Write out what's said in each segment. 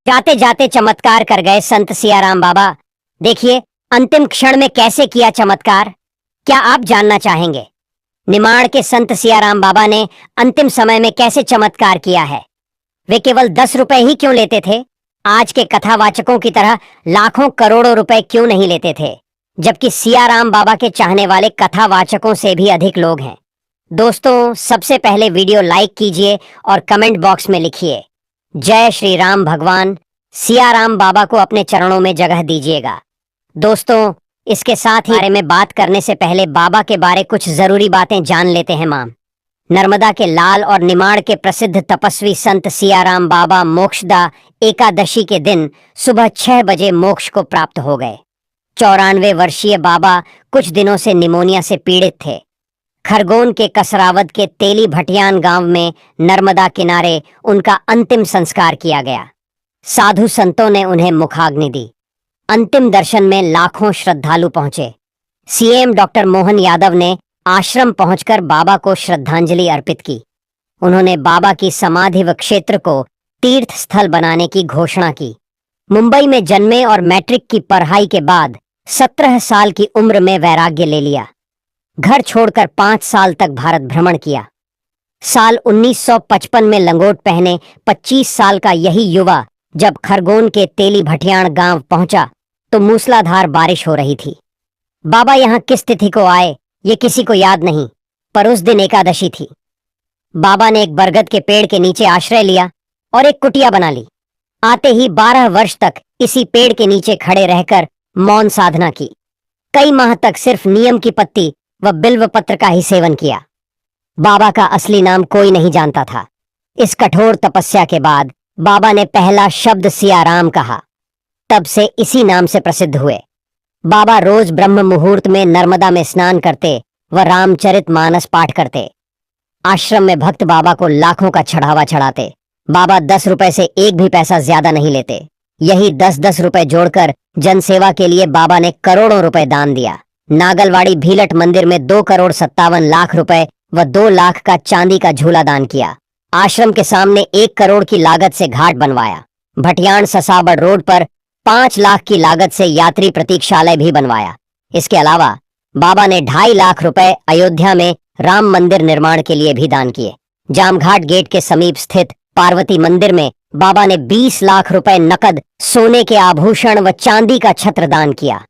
जाते जाते चमत्कार कर गए संत सियाराम बाबा। देखिए अंतिम क्षण में कैसे किया चमत्कार, क्या आप जानना चाहेंगे? निमाड़ के संत सियाराम बाबा ने अंतिम समय में कैसे चमत्कार किया है? वे केवल 10 रुपए ही क्यों लेते थे? आज के कथावाचकों की तरह लाखों करोड़ों रुपए क्यों नहीं लेते थे? जबकि सियाराम बाबा के चाहने वाले कथावाचकों से भी अधिक लोग हैं। दोस्तों, सबसे पहले वीडियो लाइक कीजिए और कमेंट बॉक्स में लिखिए जय श्री राम भगवान। सियाराम बाबा को अपने चरणों में जगह दीजिएगा। दोस्तों, इसके साथ ही बारे में बात करने से पहले बाबा के बारे कुछ जरूरी बातें जान लेते हैं। मां नर्मदा के लाल और निमाड़ के प्रसिद्ध तपस्वी संत सियाराम बाबा मोक्षदा एकादशी के दिन सुबह 6 बजे मोक्ष को प्राप्त हो गए। 94 वर्षीय बाबा कुछ दिनों से निमोनिया से पीड़ित थे। खरगोन के कसरावद के तेली भटियान गांव में नर्मदा किनारे उनका अंतिम संस्कार किया गया। साधु संतों ने उन्हें मुखाग्नि दी। अंतिम दर्शन में लाखों श्रद्धालु पहुंचे। सीएम डॉक्टर मोहन यादव ने आश्रम पहुंचकर बाबा को श्रद्धांजलि अर्पित की। उन्होंने बाबा की समाधि व क्षेत्र को तीर्थ स्थल बनाने की घोषणा की। मुंबई में जन्मे और मैट्रिक की पढ़ाई के बाद 17 साल की उम्र में वैराग्य ले लिया। घर छोड़कर 5 साल तक भारत भ्रमण किया। साल 1955 में लंगोट पहने 25 साल का यही युवा जब खरगोन के तेली भटियाण गांव पहुंचा तो मूसलाधार बारिश हो रही थी। बाबा यहां किस तिथि को आए ये किसी को याद नहीं, पर उस दिन एकादशी थी। बाबा ने एक बरगद के पेड़ के नीचे आश्रय लिया और एक कुटिया बना ली। आते ही 12 वर्ष तक इसी पेड़ के नीचे खड़े रहकर मौन साधना की। कई माह तक सिर्फ नीम की पत्ती व बिल्व पत्र का ही सेवन किया। बाबा का असली नाम कोई नहीं जानता था। इस कठोर तपस्या के बाद बाबा ने पहला शब्द सियाराम कहा। तब से इसी नाम से प्रसिद्ध हुए। बाबा रोज ब्रह्म मुहूर्त में नर्मदा में स्नान करते व रामचरित मानस पाठ करते। आश्रम में भक्त बाबा को लाखों का चढ़ावा चढ़ाते। बाबा 10 रुपए से एक भी पैसा ज्यादा नहीं लेते। यही 10-10 रुपए जोड़कर जनसेवा के लिए बाबा ने करोड़ों रुपए दान दिया। नागलवाड़ी भीलट मंदिर में 2,57,00,000 रुपए व 2 लाख का चांदी का झूला दान किया। आश्रम के सामने 1 करोड़ की लागत से घाट बनवाया। भटियाण ससाबड़ रोड पर 5 लाख की लागत से यात्री प्रतीक्षालय भी बनवाया। इसके अलावा बाबा ने 2.5 लाख रुपए अयोध्या में राम मंदिर निर्माण के लिए भी दान किए। जामघाट गेट के समीप स्थित पार्वती मंदिर में बाबा ने 20 लाख रुपए नकद, सोने के आभूषण व चांदी का छत्र दान किया।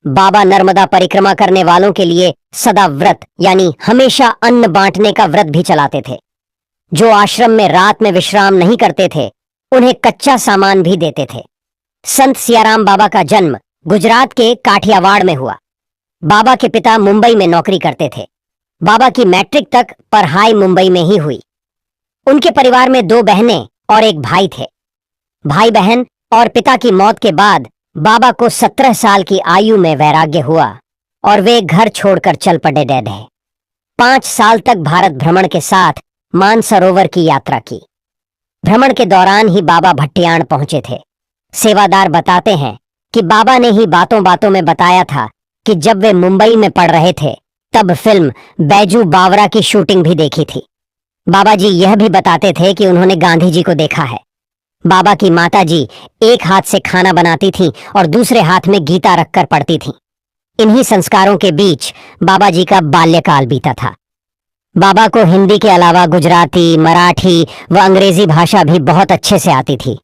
बाबा नर्मदा परिक्रमा करने वालों के लिए सदा व्रत यानी हमेशा अन्न बांटने का व्रत भी चलाते थे। जो आश्रम में रात में विश्राम नहीं करते थे उन्हें कच्चा सामान भी देते थे। संत सियाराम बाबा का जन्म गुजरात के काठियावाड़ में हुआ। बाबा के पिता मुंबई में नौकरी करते थे। बाबा की मैट्रिक तक पढ़ाई मुंबई में ही हुई। उनके परिवार में 2 बहनें और 1 भाई थे। भाई बहन और पिता की मौत के बाद बाबा को 17 साल की आयु में वैराग्य हुआ और वे घर छोड़कर चल पड़े। 5 साल तक भारत भ्रमण के साथ मानसरोवर की यात्रा की। भ्रमण के दौरान ही बाबा भटियाण पहुंचे थे। सेवादार बताते हैं कि बाबा ने ही बातों बातों में बताया था कि जब वे मुंबई में पढ़ रहे थे तब फिल्म बैजू बावरा की शूटिंग भी देखी थी। बाबा जी यह भी बताते थे कि उन्होंने गांधी जी को देखा है। बाबा की माता जी एक हाथ से खाना बनाती थीं और दूसरे हाथ में गीता रखकर पढ़ती थीं। इन्हीं संस्कारों के बीच बाबा जी का बाल्यकाल बीता था। बाबा को हिंदी के अलावा गुजराती, मराठी व अंग्रेजी भाषा भी बहुत अच्छे से आती थी।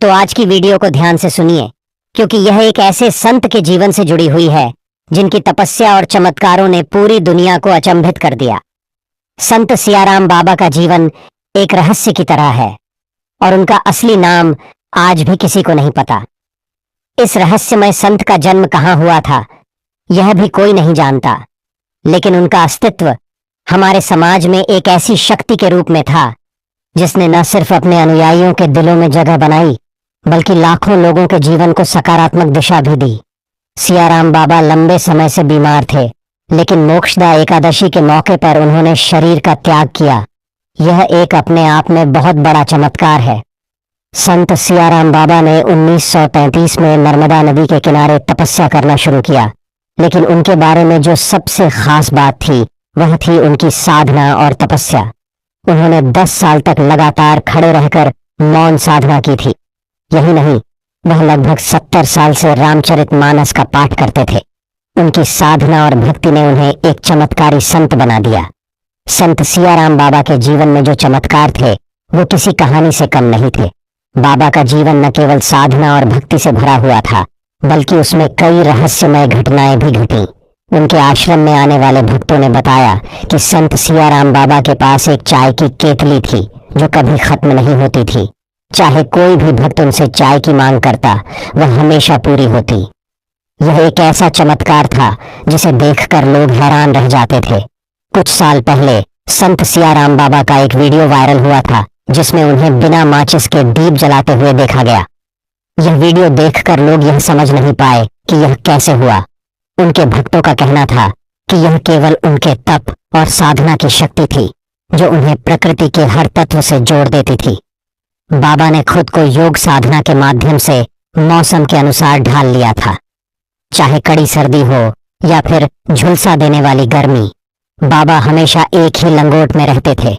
तो आज की वीडियो को ध्यान से सुनिए, क्योंकि यह एक ऐसे संत के जीवन से जुड़ी हुई है जिनकी तपस्या और चमत्कारों ने पूरी दुनिया को अचंभित कर दिया। संत सियाराम बाबा का जीवन एक रहस्य की तरह है और उनका असली नाम आज भी किसी को नहीं पता। इस रहस्यमय संत का जन्म कहाँ हुआ था यह भी कोई नहीं जानता, लेकिन उनका अस्तित्व हमारे समाज में एक ऐसी शक्ति के रूप में था जिसने न सिर्फ अपने अनुयायियों के दिलों में जगह बनाई बल्कि लाखों लोगों के जीवन को सकारात्मक दिशा भी दी। सियाराम बाबा लंबे समय से बीमार थे, लेकिन मोक्षदा एकादशी के मौके पर उन्होंने शरीर का त्याग किया। यह एक अपने आप में बहुत बड़ा चमत्कार है। संत सियाराम बाबा ने 1933 में नर्मदा नदी के किनारे तपस्या करना शुरू किया, लेकिन उनके बारे में जो सबसे खास बात थी वह थी उनकी साधना और तपस्या। उन्होंने 10 साल तक लगातार खड़े रहकर मौन साधना की थी। यही नहीं, वह लगभग 70 साल से रामचरितमानस का पाठ करते थे। उनकी साधना और भक्ति ने उन्हें एक चमत्कारी संत बना दिया। संत सियाराम बाबा के जीवन में जो चमत्कार थे वो किसी कहानी से कम नहीं थे। बाबा का जीवन न केवल साधना और भक्ति से भरा हुआ था, बल्कि उसमें कई रहस्यमय घटनाएं भी घटीं। उनके आश्रम में आने वाले भक्तों ने बताया कि संत सियाराम बाबा के पास एक चाय की केतली थी जो कभी खत्म नहीं होती थी। चाहे कोई भी भक्त उनसे चाय की मांग करता, वह हमेशा पूरी होती। यह एक ऐसा चमत्कार था जिसे देखकर लोग हैरान रह जाते थे। कुछ साल पहले संत सियाराम बाबा का एक वीडियो वायरल हुआ था जिसमें उन्हें बिना माचिस के दीप जलाते हुए देखा गया। यह वीडियो देखकर लोग यह समझ नहीं पाए कि यह कैसे हुआ। उनके भक्तों का कहना था कि यह केवल उनके तप और साधना की शक्ति थी जो उन्हें प्रकृति के हर तत्व से जोड़ देती थी। बाबा ने खुद को योग साधना के माध्यम से मौसम के अनुसार ढाल लिया था। चाहे कड़ी सर्दी हो या फिर झुलसा देने वाली गर्मी, बाबा हमेशा एक ही लंगोट में रहते थे।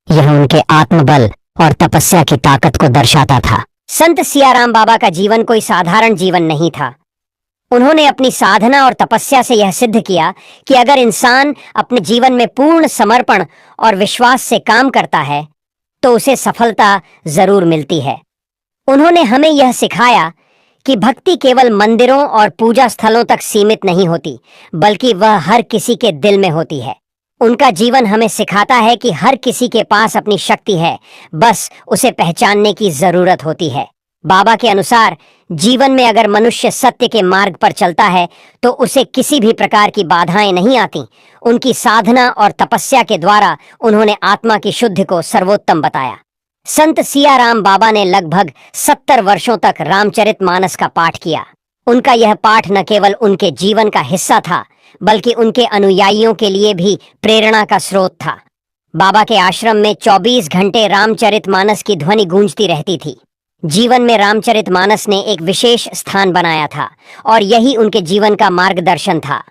यह उनके आत्मबल और तपस्या की ताकत को दर्शाता था। संत सियाराम बाबा का जीवन कोई साधारण जीवन नहीं था। उन्होंने अपनी साधना और तपस्या से यह सिद्ध किया कि अगर इंसान अपने जीवन में पूर्ण समर्पण और विश्वास से काम करता है तो उसे सफलता जरूर मिलती है। उन्होंने हमें यह सिखाया कि भक्ति केवल मंदिरों और पूजा स्थलों तक सीमित नहीं होती, बल्कि वह हर किसी के दिल में होती है। उनका जीवन हमें सिखाता है कि हर किसी के पास अपनी शक्ति है, बस उसे पहचानने की जरूरत होती है। बाबा के अनुसार जीवन में अगर मनुष्य सत्य के मार्ग पर चलता है तो उसे किसी भी प्रकार की बाधाएं नहीं आती। उनकी साधना और तपस्या के द्वारा उन्होंने आत्मा की शुद्धि को सर्वोत्तम बताया। संत सियाराम बाबा ने लगभग 70 वर्षों तक रामचरितमानस का पाठ किया। उनका यह पाठ न केवल उनके जीवन का हिस्सा था, बल्कि उनके अनुयायियों के लिए भी प्रेरणा का स्रोत था। बाबा के आश्रम में 24 घंटे रामचरितमानस की ध्वनि गूंजती रहती थी। जीवन में रामचरितमानस ने एक विशेष स्थान बनाया था और यही उनके जीवन का मार्गदर्शन था।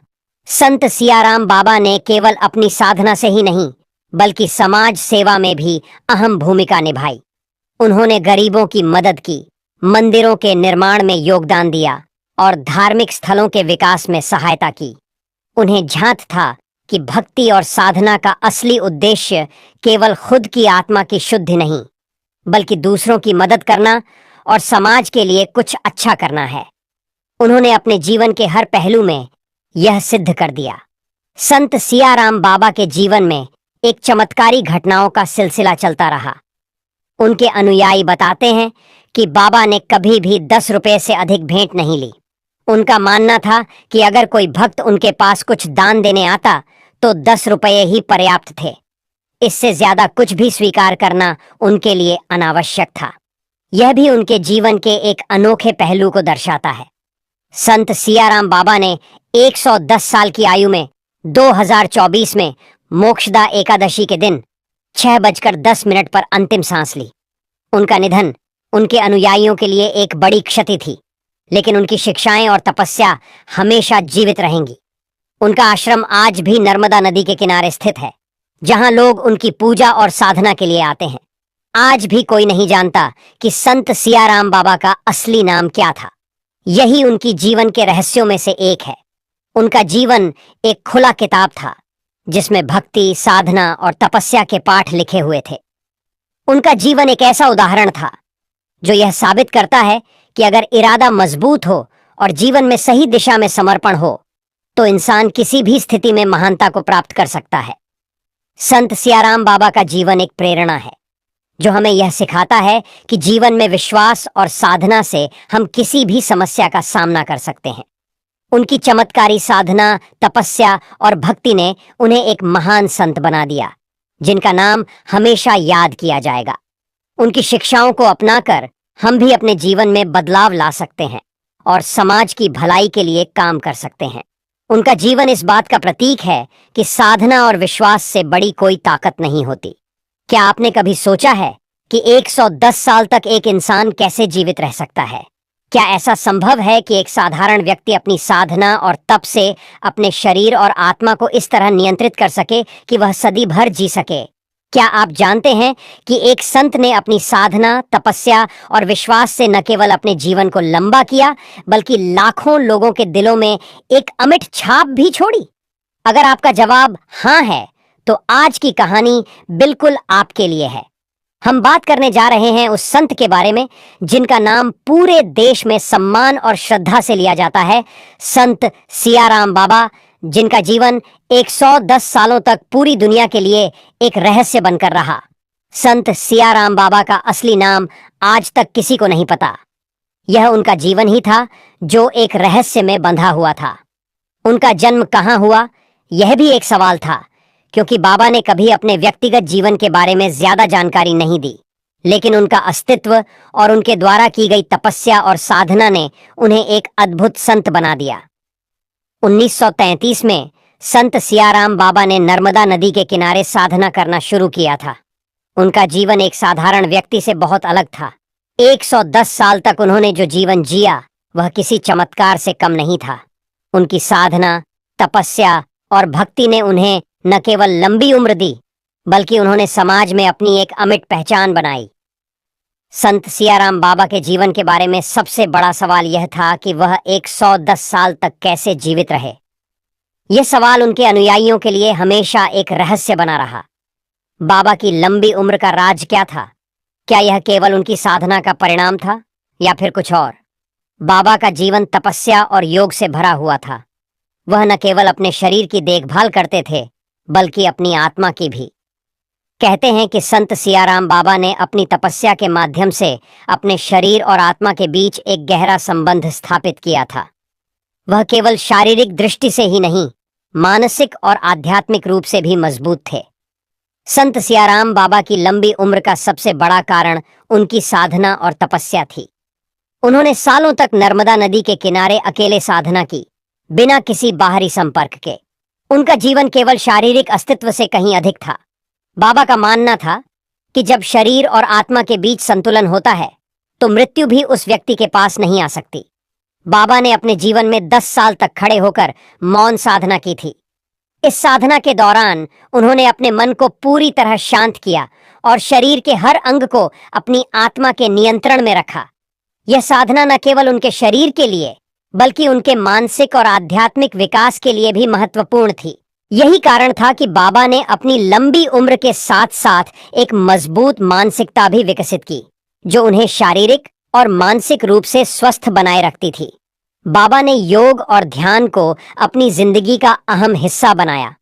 संत सियाराम बाबा ने केवल अपनी साधना से ही नहीं, बल्कि समाज सेवा में भी अहम भूमिका निभाई। उन्होंने गरीबों की मदद की, मंदिरों के निर्माण में योगदान दिया और धार्मिक स्थलों के विकास में सहायता की। उन्हें झांत था कि भक्ति और साधना का असली उद्देश्य केवल खुद की आत्मा की शुद्धि नहीं, बल्कि दूसरों की मदद करना और समाज के लिए कुछ अच्छा करना है। उन्होंने अपने जीवन के हर पहलू में यह सिद्ध कर दिया। संत सियाराम बाबा के जीवन में एक चमत्कारी घटनाओं का सिलसिला चलता रहा। उनके अनुयायी बताते हैं कि बाबा ने कभी भी 10 रुपए से अधिक भेंट नहीं ली। उनका मानना था कि अगर कोई भक्त उनके पास कुछ दान देने आता तो 10 रुपये ही पर्याप्त थे। इससे ज्यादा कुछ भी स्वीकार करना उनके लिए अनावश्यक था। यह भी उनके जीवन के एक अनोखे पहलू को दर्शाता है। संत सियाराम बाबा ने 110 साल की आयु में 2024 में मोक्षदा एकादशी के दिन 6:10 पर अंतिम सांस ली। उनका निधन उनके अनुयायियों के लिए एक बड़ी क्षति थी, लेकिन उनकी शिक्षाएं और तपस्या हमेशा जीवित रहेंगी। उनका आश्रम आज भी नर्मदा नदी के किनारे स्थित है, जहां लोग उनकी पूजा और साधना के लिए आते हैं। आज भी कोई नहीं जानता कि संत सियाराम बाबा का असली नाम क्या था। यही उनकी जीवन के रहस्यों में से एक है। उनका जीवन एक खुला किताब था जिसमें भक्ति, साधना और तपस्या के पाठ लिखे हुए थे। उनका जीवन एक ऐसा उदाहरण था जो यह साबित करता है कि अगर इरादा मजबूत हो और जीवन में सही दिशा में समर्पण हो तो इंसान किसी भी स्थिति में महानता को प्राप्त कर सकता है। संत सियाराम बाबा का जीवन एक प्रेरणा है जो हमें यह सिखाता है कि जीवन में विश्वास और साधना से हम किसी भी समस्या का सामना कर सकते हैं। उनकी चमत्कारी साधना, तपस्या और भक्ति ने उन्हें एक महान संत बना दिया, जिनका नाम हमेशा याद किया जाएगा। उनकी शिक्षाओं को अपनाकर हम भी अपने जीवन में बदलाव ला सकते हैं और समाज की भलाई के लिए काम कर सकते हैं। उनका जीवन इस बात का प्रतीक है कि साधना और विश्वास से बड़ी कोई ताकत नहीं होती। क्या आपने कभी सोचा है कि 110 साल तक एक इंसान कैसे जीवित रह सकता है? क्या ऐसा संभव है कि एक साधारण व्यक्ति अपनी साधना और तप से अपने शरीर और आत्मा को इस तरह नियंत्रित कर सके कि वह सदी भर जी सके? क्या आप जानते हैं कि एक संत ने अपनी साधना, तपस्या और विश्वास से न केवल अपने जीवन को लंबा किया, बल्कि लाखों लोगों के दिलों में एक अमिट छाप भी छोड़ी? अगर आपका जवाब हाँ है, तो आज की कहानी बिल्कुल आपके लिए है। हम बात करने जा रहे हैं उस संत के बारे में जिनका नाम पूरे देश में सम्मान और श्रद्धा से लिया जाता है, संत सियाराम बाबा, जिनका जीवन 110 सालों तक पूरी दुनिया के लिए एक रहस्य बनकर रहा। संत सियाराम बाबा का असली नाम आज तक किसी को नहीं पता। यह उनका जीवन ही था जो एक रहस्य में बंधा हुआ था। उनका जन्म कहाँ हुआ, यह भी एक सवाल था, क्योंकि बाबा ने कभी अपने व्यक्तिगत जीवन के बारे में ज्यादा जानकारी नहीं दी। लेकिन उनका अस्तित्व और उनके द्वारा की गई तपस्या और साधना ने उन्हें एक अद्भुत संत बना दिया। 1933 में संत सियाराम बाबा ने नर्मदा नदी के किनारे साधना करना शुरू किया था। उनका जीवन एक साधारण व्यक्ति से बहुत अलग था। 110 साल तक उन्होंने जो जीवन जिया, वह किसी चमत्कार से कम नहीं था। उनकी साधना, तपस्या और भक्ति ने उन्हें न केवल लंबी उम्र दी, बल्कि उन्होंने समाज में अपनी एक अमिट पहचान बनाई। संत सियाराम बाबा के जीवन के बारे में सबसे बड़ा सवाल यह था कि वह 110 साल तक कैसे जीवित रहे। यह सवाल उनके अनुयायियों के लिए हमेशा एक रहस्य बना रहा। बाबा की लंबी उम्र का राज क्या था? क्या यह केवल उनकी साधना का परिणाम था या फिर कुछ और? बाबा का जीवन तपस्या और योग से भरा हुआ था। वह न केवल अपने शरीर की देखभाल करते थे, बल्कि अपनी आत्मा की भी। कहते हैं कि संत सियाराम बाबा ने अपनी तपस्या के माध्यम से अपने शरीर और आत्मा के बीच एक गहरा संबंध स्थापित किया था। वह केवल शारीरिक दृष्टि से ही नहीं, मानसिक और आध्यात्मिक रूप से भी मजबूत थे। संत सियाराम बाबा की लंबी उम्र का सबसे बड़ा कारण उनकी साधना और तपस्या थी। उन्होंने सालों तक नर्मदा नदी के किनारे अकेले साधना की, बिना किसी बाहरी संपर्क के। उनका जीवन केवल शारीरिक अस्तित्व से कहीं अधिक था। बाबा का मानना था कि जब शरीर और आत्मा के बीच संतुलन होता है, तो मृत्यु भी उस व्यक्ति के पास नहीं आ सकती। बाबा ने अपने जीवन में 10 साल तक खड़े होकर मौन साधना की थी। इस साधना के दौरान उन्होंने अपने मन को पूरी तरह शांत किया और शरीर के हर अंग को अपनी आत्मा के नियंत्रण में रखा। यह साधना न केवल उनके शरीर के लिए, बल्कि उनके मानसिक और आध्यात्मिक विकास के लिए भी महत्वपूर्ण थी। यही कारण था कि बाबा ने अपनी लंबी उम्र के साथ साथ एक मजबूत मानसिकता भी विकसित की, जो उन्हें शारीरिक और मानसिक रूप से स्वस्थ बनाए रखती थी। बाबा ने योग और ध्यान को अपनी जिंदगी का अहम हिस्सा बनाया।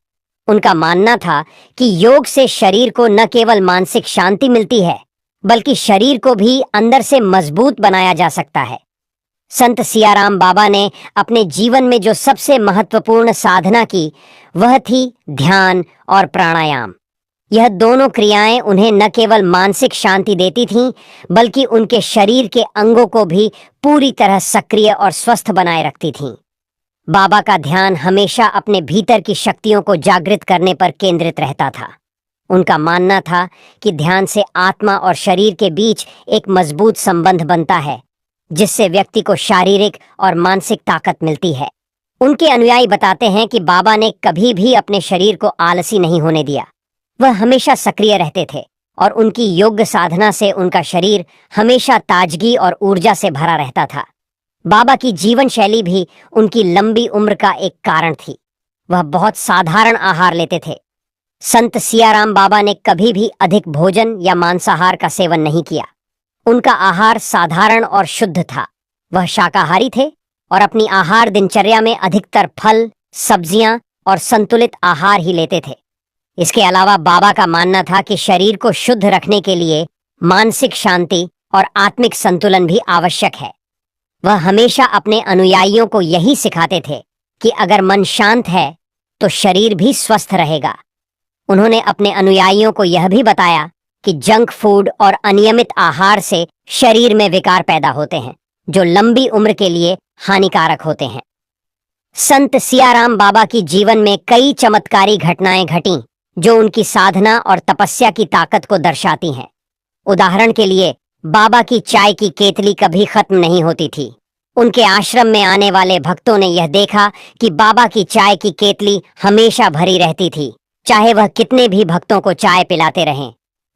उनका मानना था कि योग से शरीर को न केवल मानसिक शांति मिलती है, बल्कि शरीर को भी अंदर से मजबूत बनाया जा सकता है। संत सियाराम बाबा ने अपने जीवन में जो सबसे महत्वपूर्ण साधना की, वह थी ध्यान और प्राणायाम। यह दोनों क्रियाएं उन्हें न केवल मानसिक शांति देती थीं, बल्कि उनके शरीर के अंगों को भी पूरी तरह सक्रिय और स्वस्थ बनाए रखती थीं। बाबा का ध्यान हमेशा अपने भीतर की शक्तियों को जागृत करने पर केंद्रित रहता था। उनका मानना था कि ध्यान से आत्मा और शरीर के बीच एक मजबूत संबंध बनता है, जिससे व्यक्ति को शारीरिक और मानसिक ताकत मिलती है। उनके अनुयायी बताते हैं कि बाबा ने कभी भी अपने शरीर को आलसी नहीं होने दिया। वह हमेशा सक्रिय रहते थे और उनकी योग साधना से उनका शरीर हमेशा ताजगी और ऊर्जा से भरा रहता था। बाबा की जीवन शैली भी उनकी लंबी उम्र का एक कारण थी। वह बहुत साधारण आहार लेते थे। संत सियाराम बाबा ने कभी भी अधिक भोजन या मांसाहार का सेवन नहीं किया। उनका आहार साधारण और शुद्ध था। वह शाकाहारी थे और अपनी आहार दिनचर्या में अधिकतर फल, सब्जियां और संतुलित आहार ही लेते थे। इसके अलावा बाबा का मानना था कि शरीर को शुद्ध रखने के लिए मानसिक शांति और आत्मिक संतुलन भी आवश्यक है। वह हमेशा अपने अनुयायियों को यही सिखाते थे कि अगर मन शांत है तो शरीर भी स्वस्थ रहेगा। उन्होंने अपने अनुयायियों को यह भी बताया कि जंक फूड और अनियमित आहार से शरीर में विकार पैदा होते हैं, जो लंबी उम्र के लिए हानिकारक होते हैं। संत सियाराम बाबा की जीवन में कई चमत्कारी घटनाएं घटीं, जो उनकी साधना और तपस्या की ताकत को दर्शाती हैं। उदाहरण के लिए, बाबा की चाय की केतली कभी खत्म नहीं होती थी। उनके आश्रम में आने वाले भक्तों ने यह देखा कि बाबा की चाय की केतली हमेशा भरी रहती थी चाहे वह कितने भी भक्तों को चाय पिलाते रहें।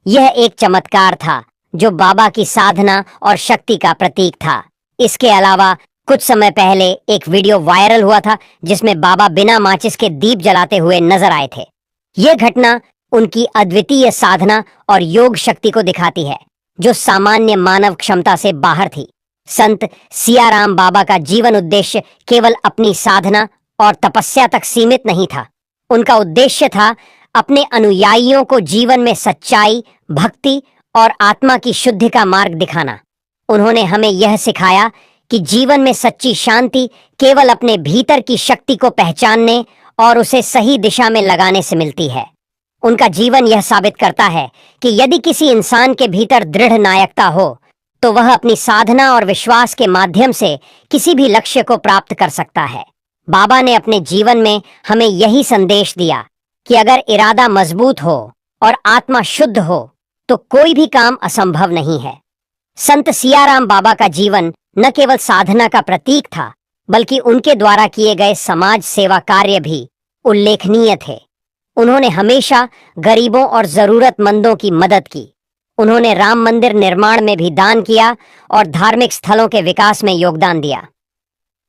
यह एक चमत्कार था जो बाबा की साधना और शक्ति का प्रतीक था। इसके अलावा कुछ समय पहले एक वीडियो वायरल हुआ था जिसमें बाबा बिना माचिस के दीप जलाते हुए नजर आए थे। यह घटना उनकी अद्वितीय साधना और योग शक्ति को दिखाती है, जो सामान्य मानव क्षमता से बाहर थी। संत सियाराम बाबा का जीवन उद्देश्य केवल अपनी साधना और तपस्या तक सीमित नहीं था। उनका उद्देश्य था अपने अनुयायियों को जीवन में सच्चाई, भक्ति और आत्मा की शुद्धि का मार्ग दिखाना। उन्होंने हमें यह सिखाया कि जीवन में सच्ची शांति केवल अपने भीतर की शक्ति को पहचानने और उसे सही दिशा में लगाने से मिलती है। उनका जीवन यह साबित करता है कि यदि किसी इंसान के भीतर दृढ़ नायकता हो तो वह अपनी साधना और विश्वास के माध्यम से किसी भी लक्ष्य को प्राप्त कर सकता है। बाबा ने अपने जीवन में हमें यही संदेश दिया कि अगर इरादा मजबूत हो और आत्मा शुद्ध हो तो कोई भी काम असंभव नहीं है। संत सियाराम बाबा का जीवन न केवल साधना का प्रतीक था, बल्कि उनके द्वारा किए गए समाज सेवा कार्य भी उल्लेखनीय थे। उन्होंने हमेशा गरीबों और जरूरतमंदों की मदद की। उन्होंने राम मंदिर निर्माण में भी दान किया और धार्मिक स्थलों के विकास में योगदान दिया।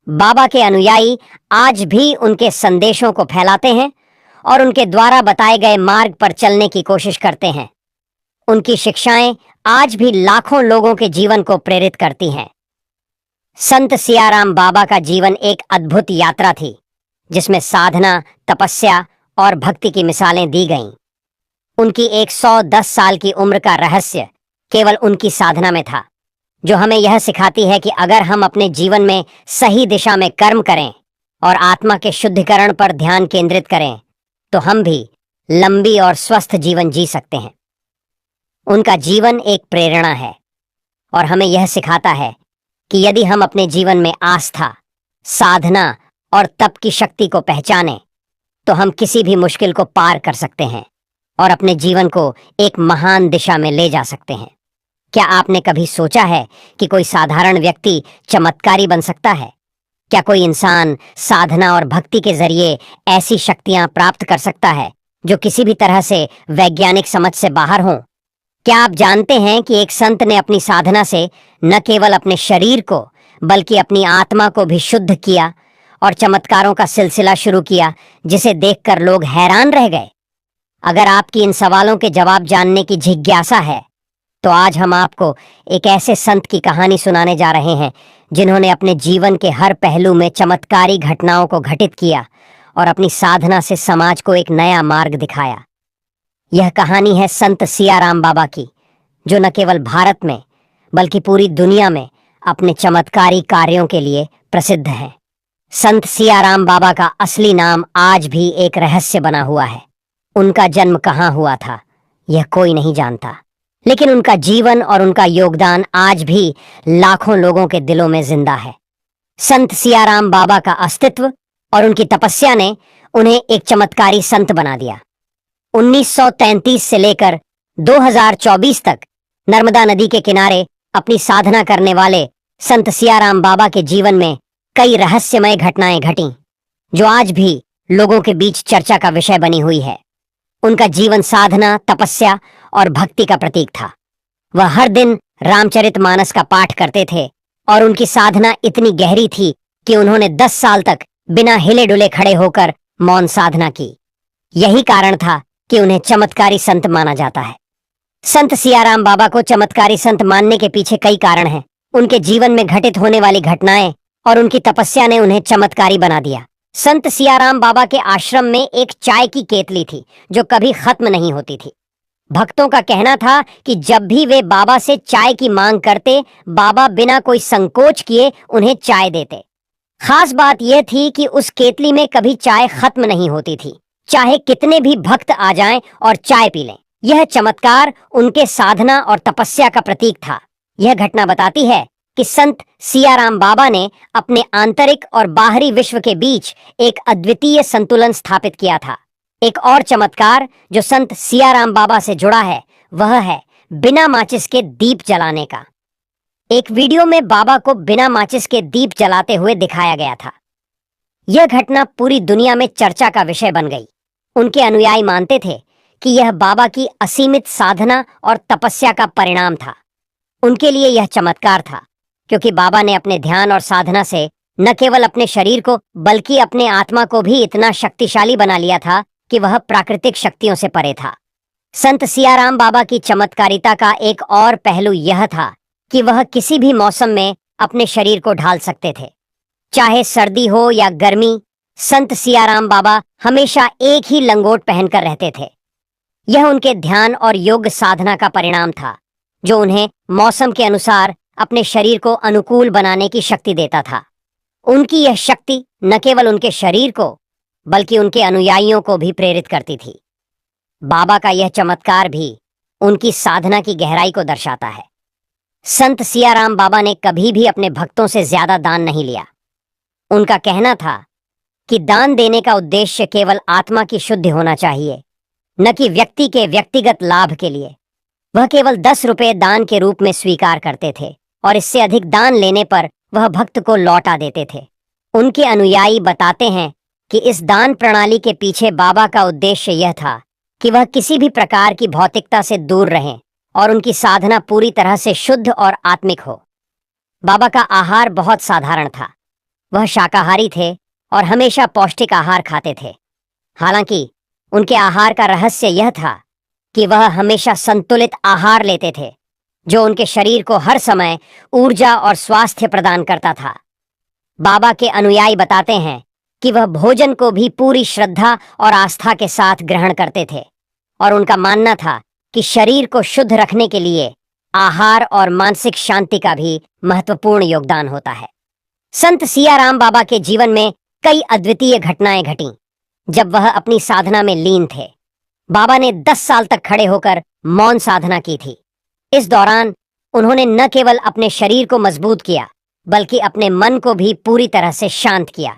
बाबा के अनुयायी आज भी उनके संदेशों को फैलाते हैं और उनके द्वारा बताए गए मार्ग पर चलने की कोशिश करते हैं। उनकी शिक्षाएं आज भी लाखों लोगों के जीवन को प्रेरित करती हैं। संत सियाराम बाबा का जीवन एक अद्भुत यात्रा थी, जिसमें साधना, तपस्या और भक्ति की मिसालें दी गईं। उनकी 110 साल की उम्र का रहस्य केवल उनकी साधना में था, जो हमें यह सिखाती है कि अगर हम अपने जीवन में सही दिशा में कर्म करें और आत्मा के शुद्धिकरण पर ध्यान केंद्रित करें तो हम भी लंबी और स्वस्थ जीवन जी सकते हैं। उनका जीवन एक प्रेरणा है और हमें यह सिखाता है कि यदि हम अपने जीवन में आस्था, साधना और तप की शक्ति को पहचानें तो हम किसी भी मुश्किल को पार कर सकते हैं और अपने जीवन को एक महान दिशा में ले जा सकते हैं। क्या आपने कभी सोचा है कि कोई साधारण व्यक्ति चमत्कारी बन सकता है? क्या कोई इंसान साधना और भक्ति के जरिए ऐसी शक्तियां प्राप्त कर सकता है जो किसी भी तरह से वैज्ञानिक समझ से बाहर हों? क्या आप जानते हैं कि एक संत ने अपनी साधना से न केवल अपने शरीर को बल्कि अपनी आत्मा को भी शुद्ध किया और चमत्कारों का सिलसिला शुरू किया, जिसे देखकर लोग हैरान रह गए? अगर आपकी इन सवालों के जवाब जानने की जिज्ञासा है तो आज हम आपको एक ऐसे संत की कहानी सुनाने जा रहे हैं जिन्होंने अपने जीवन के हर पहलू में चमत्कारी घटनाओं को घटित किया और अपनी साधना से समाज को एक नया मार्ग दिखाया। यह कहानी है संत सियाराम बाबा की, जो न केवल भारत में बल्कि पूरी दुनिया में अपने चमत्कारी कार्यों के लिए प्रसिद्ध हैं। संत सियाराम बाबा का असली नाम आज भी एक रहस्य बना हुआ है। उनका जन्म कहाँ हुआ था यह कोई नहीं जानता, लेकिन उनका जीवन और उनका योगदान आज भी लाखों लोगों के दिलों में जिंदा है। संत सियाराम बाबा का अस्तित्व और उनकी तपस्या ने उन्हें एक चमत्कारी संत बना दिया। 1933 से लेकर 2024 तक नर्मदा नदी के किनारे अपनी साधना करने वाले संत सियाराम बाबा के जीवन में कई रहस्यमय घटनाएं घटीं, जो आज भी लोगों के बीच चर्चा का विषय बनी हुई है। उनका जीवन साधना, तपस्या और भक्ति का प्रतीक था। वह हर दिन रामचरितमानस का पाठ करते थे और उनकी साधना इतनी गहरी थी कि उन्होंने 10 साल तक बिना हिले डुले खड़े होकर मौन साधना की। यही कारण था कि उन्हें चमत्कारी संत माना जाता है। संत सियाराम बाबा को चमत्कारी संत मानने के पीछे कई कारण हैं। उनके जीवन में घटित होने वाली घटनाएं और उनकी तपस्या ने उन्हें चमत्कारी बना दिया। संत सियाराम बाबा के आश्रम में एक चाय की केतली थी जो कभी खत्म नहीं होती थी। भक्तों का कहना था कि जब भी वे बाबा से चाय की मांग करते, बाबा बिना कोई संकोच किए उन्हें चाय देते। खास बात यह थी कि उस केतली में कभी चाय खत्म नहीं होती थी, चाहे कितने भी भक्त आ जाएं और चाय पी लें। यह चमत्कार उनके साधना और तपस्या का प्रतीक था। यह घटना बताती है कि संत सियाराम बाबा ने अपने आंतरिक और बाहरी विश्व के बीच एक अद्वितीय संतुलन स्थापित किया था। एक और चमत्कार जो संत सियाराम बाबा से जुड़ा है वह है बिना माचिस के दीप जलाने का। एक वीडियो में बाबा को बिना माचिस के दीप जलाते हुए दिखाया गया था। यह घटना पूरी दुनिया में चर्चा का विषय बन गई। उनके अनुयायी मानते थे कि यह बाबा की असीमित साधना और तपस्या का परिणाम था। उनके लिए यह चमत्कार था, क्योंकि बाबा ने अपने ध्यान और साधना से न केवल अपने शरीर को बल्कि अपने आत्मा को भी इतना शक्तिशाली बना लिया था कि वह प्राकृतिक शक्तियों से परे था। संत सियाराम बाबा की चमत्कारिता का एक और पहलू यह था कि वह किसी भी मौसम में अपने शरीर को ढाल सकते थे। चाहे सर्दी हो या गर्मी, संत सियाराम बाबा हमेशा एक ही लंगोट पहनकर रहते थे। यह उनके ध्यान और योग साधना का परिणाम था, जो उन्हें मौसम के अनुसार अपने शरीर को अनुकूल बनाने की शक्ति देता था। उनकी यह शक्ति न केवल उनके शरीर को बल्कि उनके अनुयायियों को भी प्रेरित करती थी। बाबा का यह चमत्कार भी उनकी साधना की गहराई को दर्शाता है। संत सियाराम बाबा ने कभी भी अपने भक्तों से ज्यादा दान नहीं लिया। उनका कहना था कि दान देने का उद्देश्य केवल आत्मा की शुद्धि होना चाहिए, न कि व्यक्ति के व्यक्तिगत लाभ के लिए। वह केवल 10 रुपये दान के रूप में स्वीकार करते थे और इससे अधिक दान लेने पर वह भक्त को लौटा देते थे। उनके अनुयायी बताते हैं कि इस दान प्रणाली के पीछे बाबा का उद्देश्य यह था कि वह किसी भी प्रकार की भौतिकता से दूर रहें और उनकी साधना पूरी तरह से शुद्ध और आत्मिक हो। बाबा का आहार बहुत साधारण था। वह शाकाहारी थे और हमेशा पौष्टिक आहार खाते थे। हालांकि उनके आहार का रहस्य यह था कि वह हमेशा संतुलित आहार लेते थे, जो उनके शरीर को हर समय ऊर्जा और स्वास्थ्य प्रदान करता था। बाबा के अनुयायी बताते हैं कि वह भोजन को भी पूरी श्रद्धा और आस्था के साथ ग्रहण करते थे और उनका मानना था कि शरीर को शुद्ध रखने के लिए आहार और मानसिक शांति का भी महत्वपूर्ण योगदान होता है। संत सियाराम बाबा के जीवन में कई अद्वितीय घटनाएं घटीं। जब वह अपनी साधना में लीन थे, बाबा ने 10 साल तक खड़े होकर मौन साधना की थी। इस दौरान उन्होंने न केवल अपने शरीर को मजबूत किया, बल्कि अपने मन को भी पूरी तरह से शांत किया।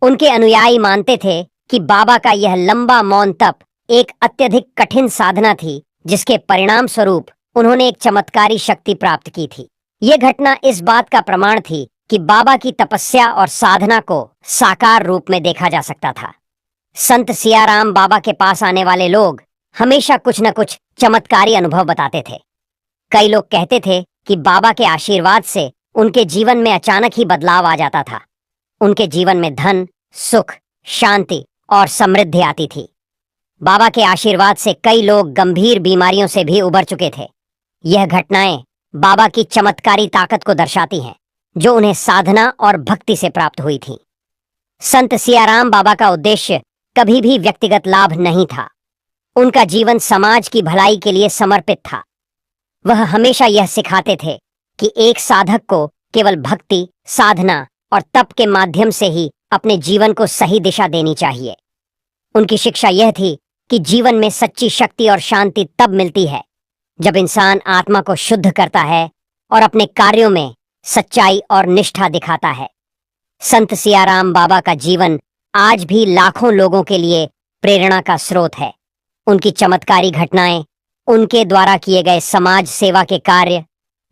उनके अनुयायी मानते थे कि बाबा का यह लंबा मौन तप एक अत्यधिक कठिन साधना थी, जिसके परिणाम स्वरूप उन्होंने एक चमत्कारी शक्ति प्राप्त की थी। यह घटना इस बात का प्रमाण थी कि बाबा की तपस्या और साधना को साकार रूप में देखा जा सकता था। संत सियाराम बाबा के पास आने वाले लोग हमेशा कुछ न कुछ चमत्कारी अनुभव बताते थे। कई लोग कहते थे कि बाबा के आशीर्वाद से उनके जीवन में अचानक ही बदलाव आ जाता था। उनके जीवन में धन, सुख, शांति और समृद्धि आती थी। बाबा के आशीर्वाद से कई लोग गंभीर बीमारियों से भी उबर चुके थे। यह घटनाएं बाबा की चमत्कारी ताकत को दर्शाती हैं, जो उन्हें साधना और भक्ति से प्राप्त हुई थी। संत सियाराम बाबा का उद्देश्य कभी भी व्यक्तिगत लाभ नहीं था। उनका जीवन समाज की भलाई के लिए समर्पित था। वह हमेशा यह सिखाते थे कि एक साधक को केवल भक्ति, साधना और तप के माध्यम से ही अपने जीवन को सही दिशा देनी चाहिए। उनकी शिक्षा यह थी कि जीवन में सच्ची शक्ति और शांति तब मिलती है जब इंसान आत्मा को शुद्ध करता है और अपने कार्यों में सच्चाई और निष्ठा दिखाता है। संत सियाराम बाबा का जीवन आज भी लाखों लोगों के लिए प्रेरणा का स्रोत है। उनकी चमत्कारी घटनाएं, उनके द्वारा किए गए समाज सेवा के कार्य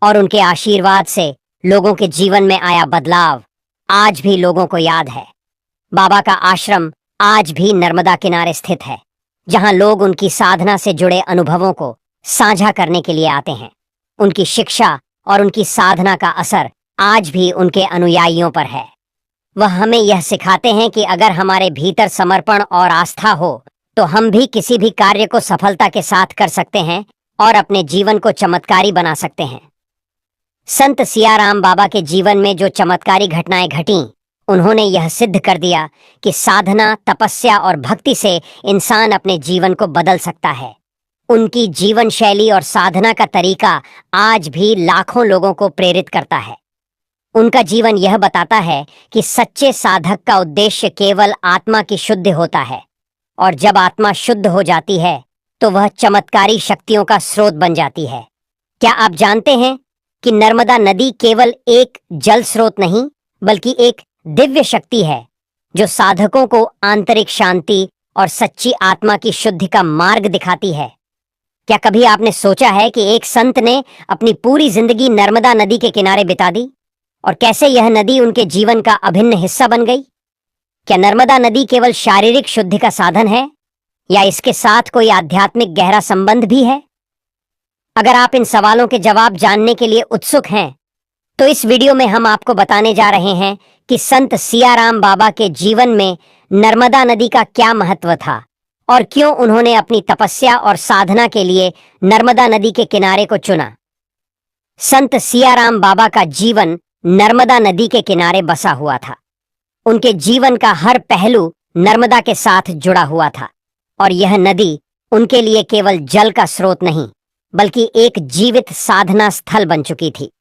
और उनके आशीर्वाद से लोगों के जीवन में आया बदलाव आज भी लोगों को याद है। बाबा का आश्रम आज भी नर्मदा किनारे स्थित है, जहां लोग उनकी साधना से जुड़े अनुभवों को साझा करने के लिए आते हैं। उनकी शिक्षा और उनकी साधना का असर आज भी उनके अनुयायियों पर है। वह हमें यह सिखाते हैं कि अगर हमारे भीतर समर्पण और आस्था हो तो हम भी किसी भी कार्य को सफलता के साथ कर सकते हैं और अपने जीवन को चमत्कारी बना सकते हैं। संत सियाराम बाबा के जीवन में जो चमत्कारी घटनाएं घटीं, उन्होंने यह सिद्ध कर दिया कि साधना, तपस्या और भक्ति से इंसान अपने जीवन को बदल सकता है। उनकी जीवन शैली और साधना का तरीका आज भी लाखों लोगों को प्रेरित करता है। उनका जीवन यह बताता है कि सच्चे साधक का उद्देश्य केवल आत्मा की शुद्धि होता है, और जब आत्मा शुद्ध हो जाती है तो वह चमत्कारी शक्तियों का स्रोत बन जाती है। क्या आप जानते हैं कि नर्मदा नदी केवल एक जल स्रोत नहीं, बल्कि एक दिव्य शक्ति है जो साधकों को आंतरिक शांति और सच्ची आत्मा की शुद्धि का मार्ग दिखाती है। क्या कभी आपने सोचा है कि एक संत ने अपनी पूरी जिंदगी नर्मदा नदी के किनारे बिता दी और कैसे यह नदी उनके जीवन का अभिन्न हिस्सा बन गई? क्या नर्मदा नदी केवल शारीरिक शुद्धि का साधन है, या इसके साथ कोई आध्यात्मिक गहरा संबंध भी है? अगर आप इन सवालों के जवाब जानने के लिए उत्सुक हैं, तो इस वीडियो में हम आपको बताने जा रहे हैं कि संत सियाराम बाबा के जीवन में नर्मदा नदी का क्या महत्व था और क्यों उन्होंने अपनी तपस्या और साधना के लिए नर्मदा नदी के किनारे को चुना। संत सियाराम बाबा का जीवन नर्मदा नदी के किनारे बसा हुआ था। उनके जीवन का हर पहलू नर्मदा के साथ जुड़ा हुआ था और यह नदी उनके लिए केवल जल का स्रोत नहीं, बल्कि एक जीवित साधना स्थल बन चुकी थी।